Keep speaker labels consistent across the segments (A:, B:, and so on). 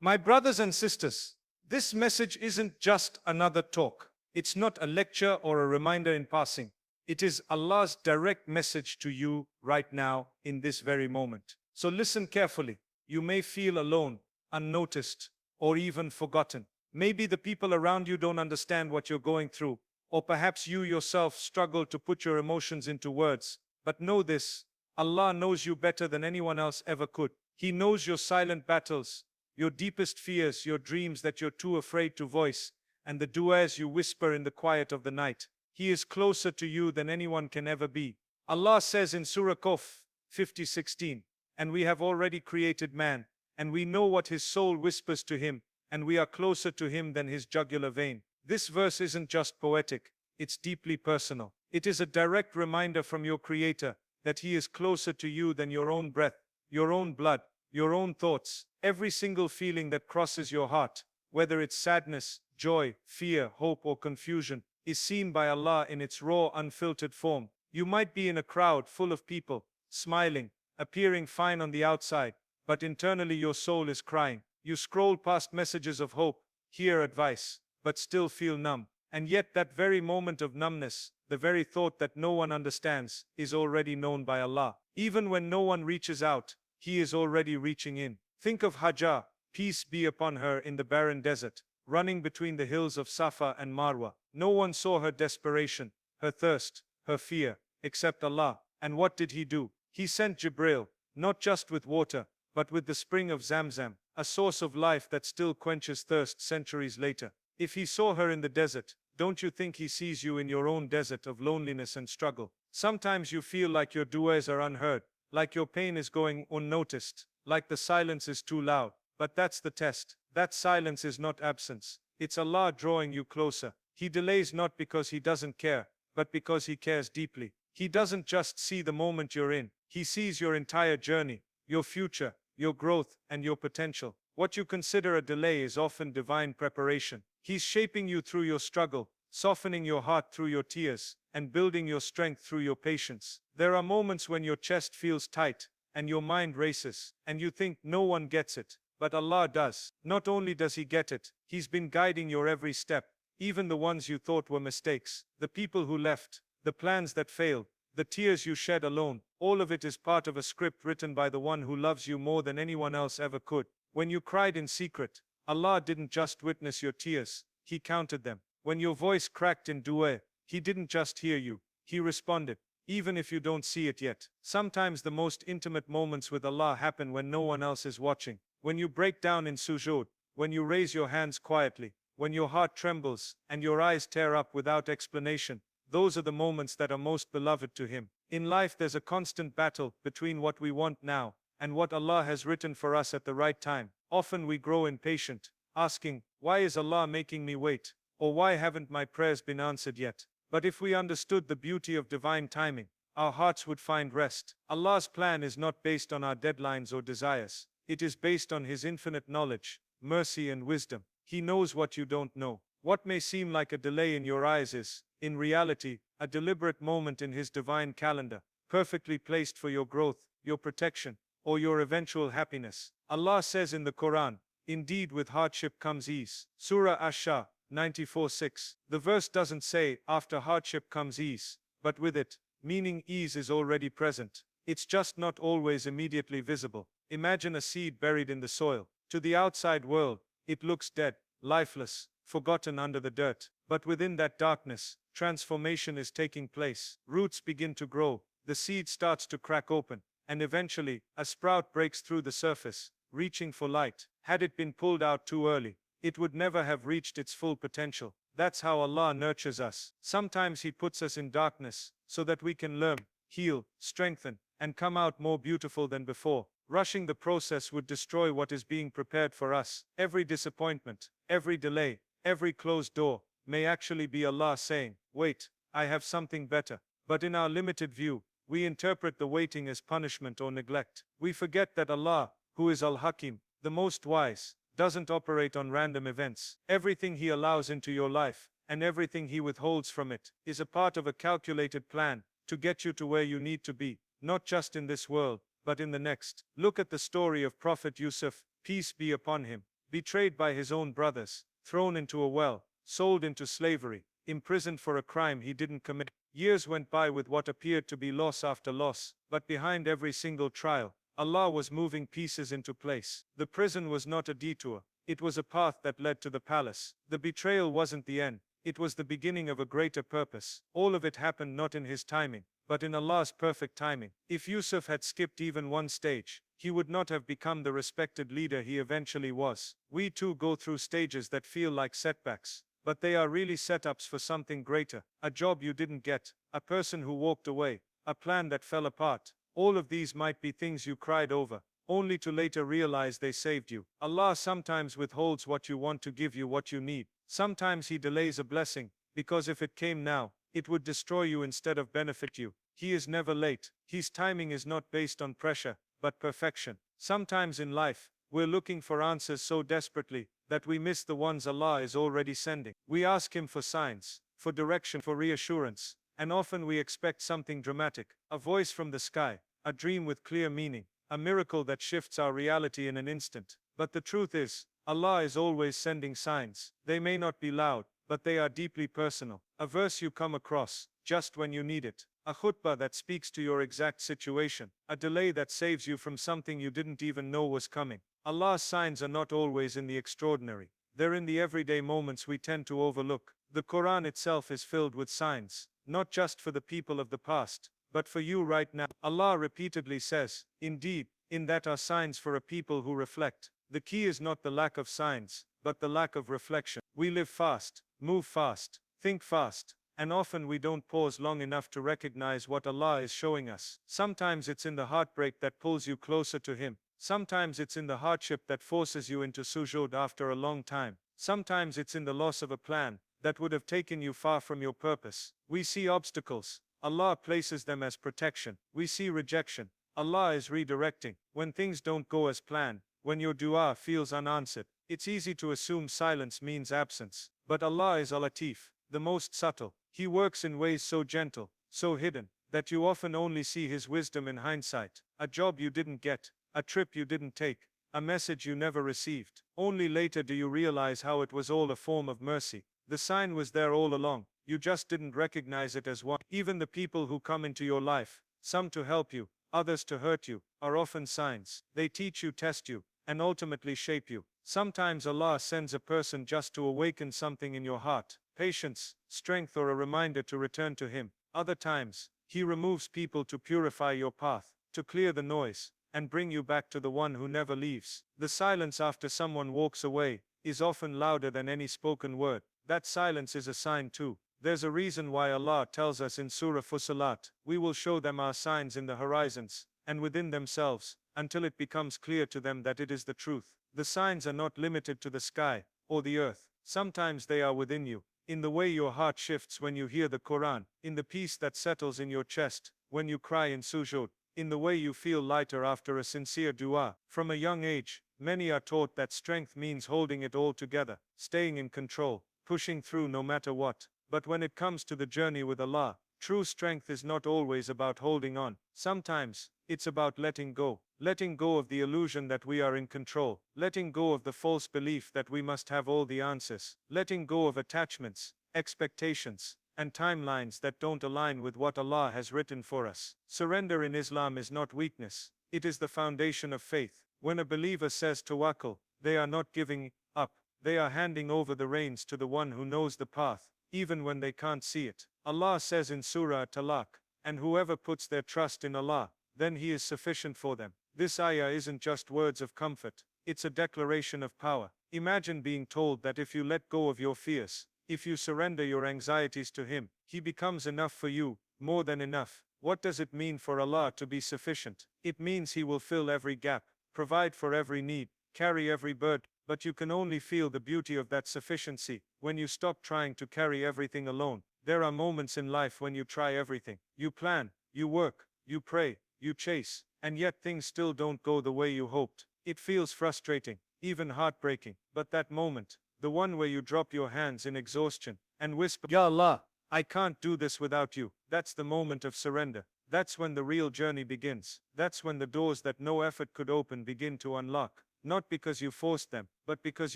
A: My brothers and sisters, this message isn't just another talk. It's not a lecture or a reminder in passing. It is Allah's direct message to you right now in this very moment. So listen carefully. You may feel alone, unnoticed, or even forgotten. Maybe the people around you don't understand what you're going through, or perhaps you yourself struggle to put your emotions into words. But know this, Allah knows you better than anyone else ever could. He knows your silent battles, your deepest fears, your dreams that you're too afraid to voice, and the du'as you whisper in the quiet of the night. He is closer to you than anyone can ever be. Allah says in Surah Qaf 50:16, and we have already created man, and we know what his soul whispers to him, and we are closer to him than his jugular vein. This verse isn't just poetic, it's deeply personal. It is a direct reminder from your Creator that He is closer to you than your own breath, your own blood, your own thoughts. Every single feeling that crosses your heart, whether it's sadness, joy, fear, hope, or confusion, is seen by Allah in its raw, unfiltered form. You might be in a crowd full of people, smiling, appearing fine on the outside, but internally your soul is crying. You scroll past messages of hope, hear advice, but still feel numb. And yet that very moment of numbness, the very thought that no one understands, is already known by Allah. Even when no one reaches out, He is already reaching in. Think of Hajar, peace be upon her, in the barren desert, running between the hills of Safa and Marwa. No one saw her desperation, her thirst, her fear, except Allah. And what did He do? He sent Jibril, not just with water, but with the spring of Zamzam, a source of life that still quenches thirst centuries later. If He saw her in the desert, don't you think He sees you in your own desert of loneliness and struggle? Sometimes you feel like your du'as are unheard, like your pain is going unnoticed, like the silence is too loud. But that's the test. That silence is not absence. It's Allah drawing you closer. He delays not because He doesn't care, but because He cares deeply. He doesn't just see the moment you're in. He sees your entire journey, your future, your growth, and your potential. What you consider a delay is often divine preparation. He's shaping you through your struggle, softening your heart through your tears, and building your strength through your patience. There are moments when your chest feels tight, and your mind races, and you think no one gets it. But Allah does. Not only does He get it, He's been guiding your every step, even the ones you thought were mistakes, the people who left, the plans that failed, the tears you shed alone. All of it is part of a script written by the one who loves you more than anyone else ever could. When you cried in secret, Allah didn't just witness your tears, He counted them. When your voice cracked in dua, He didn't just hear you, He responded, even if you don't see it yet. Sometimes the most intimate moments with Allah happen when no one else is watching. When you break down in sujood, when you raise your hands quietly, when your heart trembles, and your eyes tear up without explanation, those are the moments that are most beloved to Him. In life there's a constant battle between what we want now, and what Allah has written for us at the right time. Often we grow impatient, asking, why is Allah making me wait? Or why haven't my prayers been answered yet? But if we understood the beauty of divine timing, our hearts would find rest. Allah's plan is not based on our deadlines or desires. It is based on His infinite knowledge, mercy and wisdom. He knows what you don't know. What may seem like a delay in your eyes is, in reality, a deliberate moment in His divine calendar, perfectly placed for your growth, your protection, or your eventual happiness. Allah says in the Quran, indeed with hardship comes ease. Surah Ash-Shah 94:6. The verse doesn't say, after hardship comes ease, but with it, meaning ease is already present. It's just not always immediately visible. Imagine a seed buried in the soil. To the outside world, it looks dead, lifeless, forgotten under the dirt. But within that darkness, transformation is taking place. Roots begin to grow, the seed starts to crack open, and eventually, a sprout breaks through the surface, reaching for light. Had it been pulled out too early, it would never have reached its full potential. That's how Allah nurtures us. Sometimes He puts us in darkness, so that we can learn, heal, strengthen, and come out more beautiful than before. Rushing the process would destroy what is being prepared for us. Every disappointment, every delay, every closed door, may actually be Allah saying, wait, I have something better. But in our limited view, we interpret the waiting as punishment or neglect. We forget that Allah, who is Al-Hakim, the most wise, doesn't operate on random events. Everything He allows into your life, and everything He withholds from it, is a part of a calculated plan to get you to where you need to be, not just in this world, but in the next. Look at the story of Prophet Yusuf, peace be upon him. betrayed by his own brothers, thrown into a well, sold into slavery, imprisoned for a crime he didn't commit. Years went by with what appeared to be loss after loss, but behind every single trial, Allah was moving pieces into place. The prison was not a detour, it was a path that led to the palace. The betrayal wasn't the end, it was the beginning of a greater purpose. All of it happened not in his timing, but in Allah's perfect timing. If Yusuf had skipped even one stage, he would not have become the respected leader he eventually was. We too go through stages that feel like setbacks, but they are really setups for something greater. A job you didn't get, a person who walked away, a plan that fell apart. All of these might be things you cried over, only to later realize they saved you. Allah sometimes withholds what you want to give you what you need. Sometimes He delays a blessing, because if it came now, it would destroy you instead of benefit you. He is never late. His timing is not based on pressure, but perfection. Sometimes in life, we're looking for answers so desperately that we miss the ones Allah is already sending. We ask Him for signs, for direction, for reassurance, and often we expect something dramatic, a voice from the sky, a dream with clear meaning, a miracle that shifts our reality in an instant. But the truth is, Allah is always sending signs. They may not be loud, but they are deeply personal. A verse you come across, just when you need it. A khutbah that speaks to your exact situation. A delay that saves you from something you didn't even know was coming. Allah's signs are not always in the extraordinary. They're in the everyday moments we tend to overlook. The Quran itself is filled with signs, not just for the people of the past, but for you right now. Allah repeatedly says, "Indeed, in that are signs for a people who reflect." The key is not the lack of signs, but the lack of reflection. We live fast, move fast, think fast, and often we don't pause long enough to recognize what Allah is showing us. Sometimes it's in the heartbreak that pulls you closer to Him. Sometimes it's in the hardship that forces you into sujood after a long time. Sometimes it's in the loss of a plan that would have taken you far from your purpose. We see obstacles. Allah places them as protection. We see rejection. Allah is redirecting. When things don't go as planned, when your dua feels unanswered, it's easy to assume silence means absence. But Allah is Al-Latif, the most subtle. He works in ways so gentle, so hidden, that you often only see His wisdom in hindsight. A job you didn't get, a trip you didn't take, a message you never received. Only later do you realize how it was all a form of mercy. The sign was there all along. You just didn't recognize it as one. Even the people who come into your life, some to help you, others to hurt you, are often signs. They teach you, test you, and ultimately shape you. Sometimes Allah sends a person just to awaken something in your heart, patience, strength, or a reminder to return to Him. Other times, He removes people to purify your path, to clear the noise, and bring you back to the one who never leaves. The silence after someone walks away is often louder than any spoken word. That silence is a sign too. There's a reason why Allah tells us in Surah Fussilat, "We will show them our signs in the horizons, and within themselves, until it becomes clear to them that it is the truth." The signs are not limited to the sky or the earth. Sometimes they are within you, in the way your heart shifts when you hear the Quran, in the peace that settles in your chest when you cry in sujood, in the way you feel lighter after a sincere dua. From a young age, many are taught that strength means holding it all together, staying in control, pushing through no matter what. But when it comes to the journey with Allah, true strength is not always about holding on. Sometimes, it's about letting go of the illusion that we are in control, letting go of the false belief that we must have all the answers, letting go of attachments, expectations, and timelines that don't align with what Allah has written for us. Surrender in Islam is not weakness, it is the foundation of faith. When a believer says tawakkul, they are not giving up, they are handing over the reins to the one who knows the path, even when they can't see it. Allah says in Surah At-Talaq, "And whoever puts their trust in Allah, then He is sufficient for them." This ayah isn't just words of comfort, it's a declaration of power. Imagine being told that if you let go of your fears, if you surrender your anxieties to Him, He becomes enough for you, more than enough. What does it mean for Allah to be sufficient? It means He will fill every gap, provide for every need, carry every burden. But you can only feel the beauty of that sufficiency when you stop trying to carry everything alone. There are moments in life when you try everything. You plan, you work, you pray, you chase, and yet things still don't go the way you hoped. It feels frustrating, even heartbreaking. But that moment, the one where you drop your hands in exhaustion and whisper, "Ya Allah, I can't do this without you," that's the moment of surrender. That's when the real journey begins. That's when the doors that no effort could open begin to unlock. not because you forced them, but because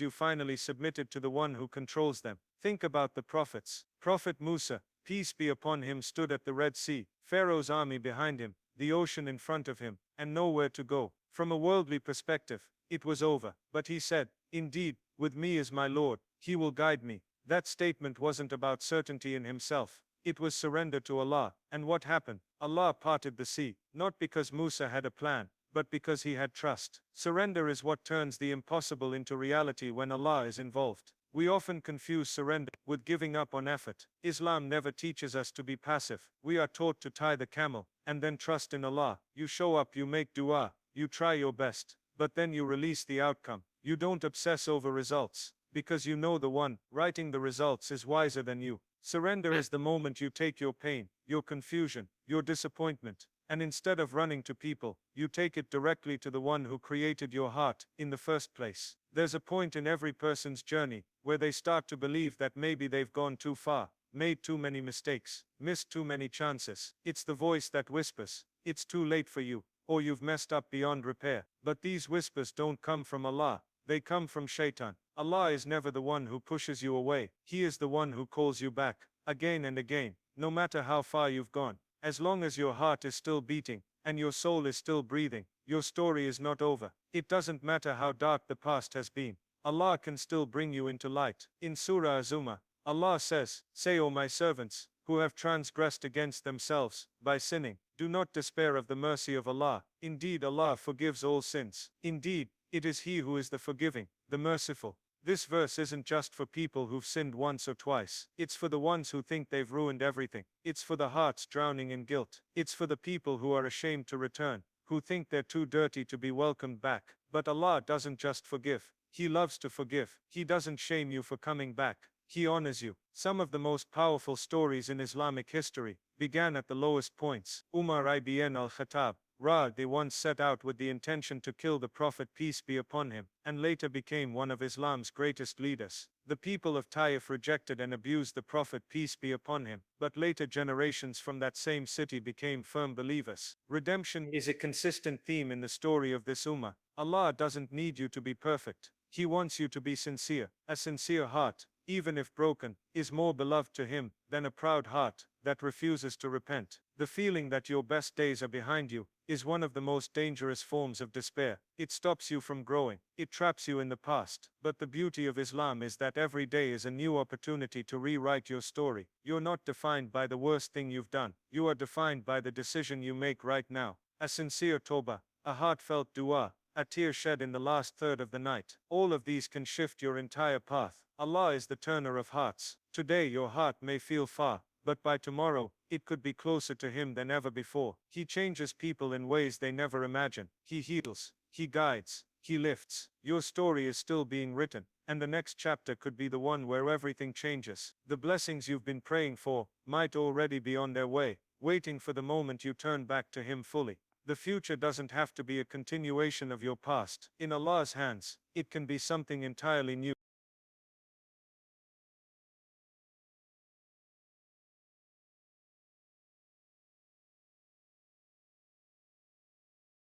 A: you finally submitted to the one who controls them. Think about the prophets. Prophet Musa, peace be upon him, stood at the Red Sea, Pharaoh's army behind him, the ocean in front of him, and nowhere to go. From a worldly perspective, it was over. But he said, "Indeed, with me is my Lord, he will guide me." That statement wasn't about certainty in himself. It was surrender to Allah. And what happened? Allah parted the sea, not because Musa had a plan, but because he had trust. Surrender is what turns the impossible into reality when Allah is involved. We often confuse surrender with giving up on effort. Islam never teaches us to be passive. We are taught to tie the camel and then trust in Allah. You show up, you make dua, you try your best, but then you release the outcome. You don't obsess over results, because you know the one writing the results is wiser than you. Surrender is the moment you take your pain, your confusion, your disappointment, and instead of running to people, you take it directly to the one who created your heart in the first place. There's a point in every person's journey where they start to believe that maybe they've gone too far, made too many mistakes, missed too many chances. It's the voice that whispers, "It's too late for you," or "You've messed up beyond repair." But these whispers don't come from Allah, they come from Shaitan. Allah is never the one who pushes you away. He is the one who calls you back, again and again, no matter how far you've gone. As long as your heart is still beating, and your soul is still breathing, your story is not over. It doesn't matter how dark the past has been. Allah can still bring you into light. In Surah Az-Zumar, Allah says, "Say, O my servants, who have transgressed against themselves by sinning, do not despair of the mercy of Allah. Indeed, Allah forgives all sins. Indeed, it is He who is the forgiving, the merciful." This verse isn't just for people who've sinned once or twice. It's for the ones who think they've ruined everything. It's for the hearts drowning in guilt. It's for the people who are ashamed to return, who think they're too dirty to be welcomed back. But Allah doesn't just forgive. He loves to forgive. He doesn't shame you for coming back. He honors you. Some of the most powerful stories in Islamic history began at the lowest points. Umar ibn al-Khattab, they once set out with the intention to kill the Prophet, peace be upon him, and later became one of Islam's greatest leaders. The people of Taif rejected and abused the Prophet, peace be upon him, but later generations from that same city became firm believers. Redemption is a consistent theme in the story of this ummah. Allah doesn't need you to be perfect. He wants you to be sincere. A sincere heart, even if broken, is more beloved to Him than a proud heart that refuses to repent. The feeling that your best days are behind you is one of the most dangerous forms of despair. It stops you from growing. It traps you in the past. But the beauty of Islam is that every day is a new opportunity to rewrite your story. You're not defined by the worst thing you've done. You are defined by the decision you make right now. A sincere tawbah, a heartfelt dua, a tear shed in the last third of the night. All of these can shift your entire path. Allah is the turner of hearts. Today your heart may feel far, but by tomorrow, it could be closer to Him than ever before. He changes people in ways they never imagine. He heals, He guides, He lifts. Your story is still being written, and the next chapter could be the one where everything changes. The blessings you've been praying for might already be on their way, waiting for the moment you turn back to Him fully. The future doesn't have to be a continuation of your past. In Allah's hands, it can be something entirely new.